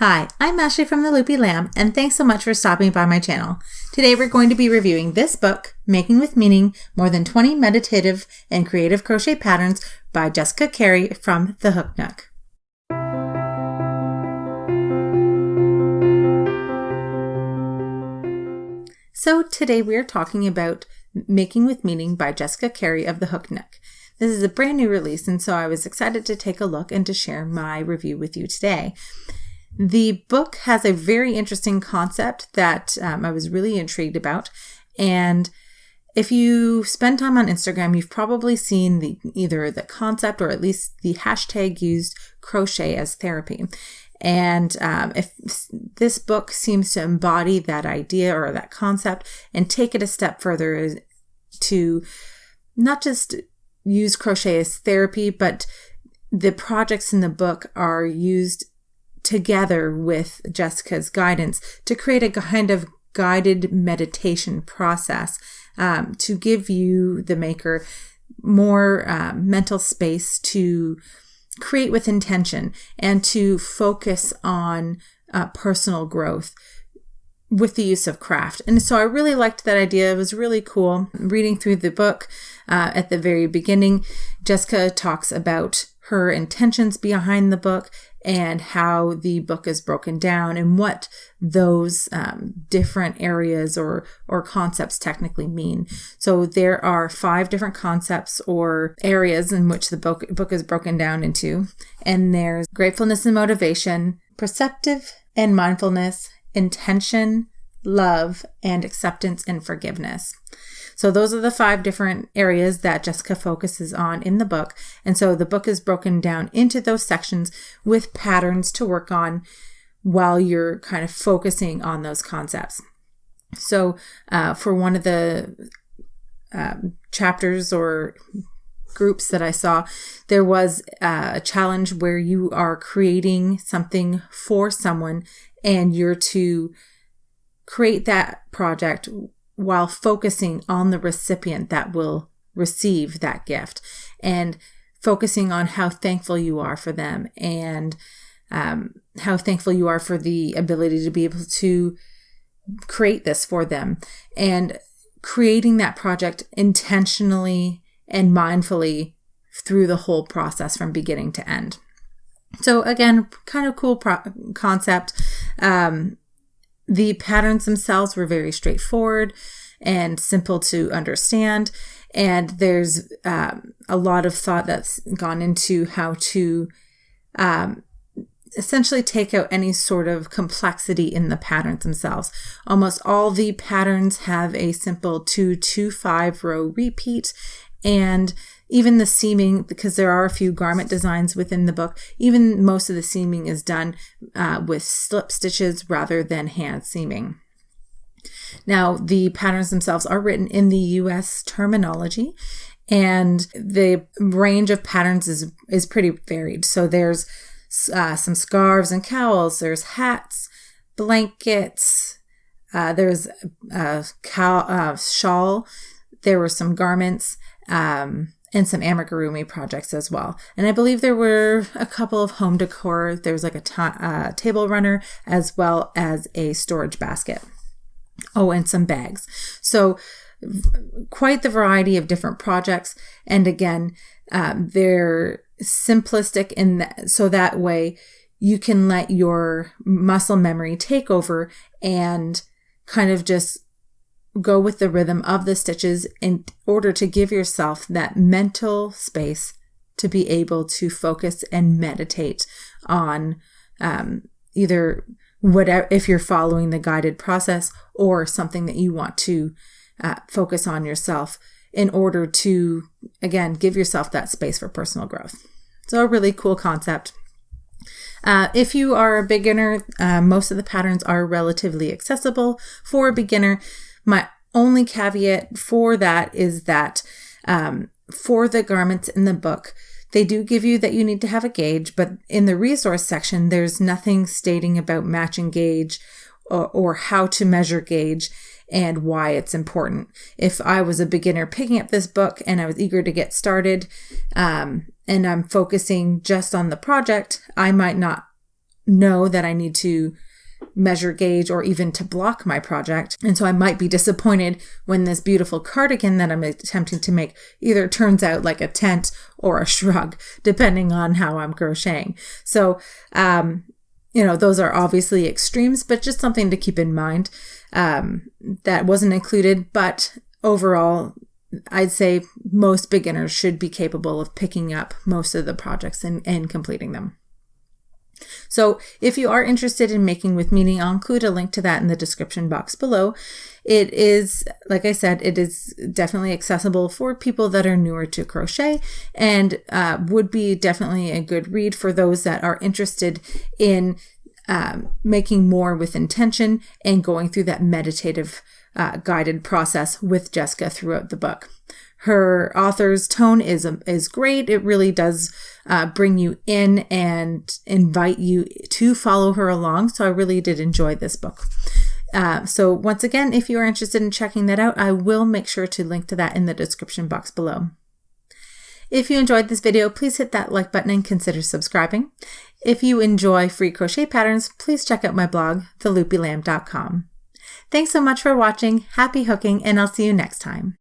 Hi, I'm Ashley from The Loopy Lamb, and thanks so much for stopping by my channel. Today we're going to be reviewing this book, Making with Meaning, More Than 20 Meditative and Creative Crochet Patterns by Jessica Carey from The Hook Nook. So today we are talking about Making with Meaning by Jessica Carey of The Hook Nook. This is a brand new release, and so I was excited to take a look and to share my review with you today. The book has a very interesting concept that I was really intrigued about. And if you spend time on Instagram, you've probably seen either the concept or at least the hashtag used, crochet as therapy. And if this book seems to embody that idea or that concept and take it a step further to not just use crochet as therapy, but the projects in the book are used together with Jessica's guidance to create a kind of guided meditation process to give you, the maker, more mental space to create with intention and to focus on personal growth with the use of craft. And so I really liked that idea. It was really cool. Reading through the book at the very beginning, Jessica talks about her intentions behind the book and how the book is broken down and what those different areas or concepts technically mean. So there are 5 different concepts or areas in which the book is broken down into. And there's gratefulness and motivation, perceptive and mindfulness, intention, love, and acceptance and forgiveness. So those are the 5 different areas that Jessica focuses on in the book. And so the book is broken down into those sections with patterns to work on while you're kind of focusing on those concepts. So for one of the chapters or groups that I saw, there was a challenge where you are creating something for someone and you're to create that project while focusing on the recipient that will receive that gift and focusing on how thankful you are for them and how thankful you are for the ability to be able to create this for them and creating that project intentionally and mindfully through the whole process from beginning to end. So again, kind of cool concept. The patterns themselves were very straightforward and simple to understand. And there's a lot of thought that's gone into how to essentially take out any sort of complexity in the patterns themselves. Almost all the patterns have a simple 2 to 5 row repeat. And even the seaming, because there are a few garment designs within the book, even most of the seaming is done with slip stitches rather than hand seaming. Now, the patterns themselves are written in the US terminology, and the range of patterns is pretty varied. So there's some scarves and cowls, there's hats, blankets, there's a shawl, there were some garments, and some amigurumi projects as well. And I believe there were a couple of home decor. There was like a table runner as well as a storage basket. Oh, and some bags. So quite the variety of different projects. And again, they're simplistic so that way you can let your muscle memory take over and kind of just go with the rhythm of the stitches in order to give yourself that mental space to be able to focus and meditate on either whatever, if you're following the guided process or something that you want to focus on yourself in order to, again, give yourself that space for personal growth. So a really cool concept. If you are a beginner, most of the patterns are relatively accessible for a beginner. My only caveat for that is that for the garments in the book, they do give you that you need to have a gauge, but in the resource section, there's nothing stating about matching gauge or how to measure gauge and why it's important. If I was a beginner picking up this book and I was eager to get started and I'm focusing just on the project, I might not know that I need to measure gauge or even to block my project. And so I might be disappointed when this beautiful cardigan that I'm attempting to make either turns out like a tent or a shrug, depending on how I'm crocheting. So, those are obviously extremes, but just something to keep in mind. That wasn't included, but overall, I'd say most beginners should be capable of picking up most of the projects and completing them. So if you are interested in making with meaning, I'll include a link to that in the description box below. It is, like I said, it is definitely accessible for people that are newer to crochet, and would be definitely a good read for those that are interested in making more with intention and going through that meditative guided process with Jessica throughout the book. Her author's tone is great. It really does bring you in and invite you to follow her along. So I really did enjoy this book. So once again, if you are interested in checking that out, I will make sure to link to that in the description box below. If you enjoyed this video, please hit that like button and consider subscribing. If you enjoy free crochet patterns, please check out my blog, theloopylamb.com. Thanks so much for watching. Happy hooking, and I'll see you next time.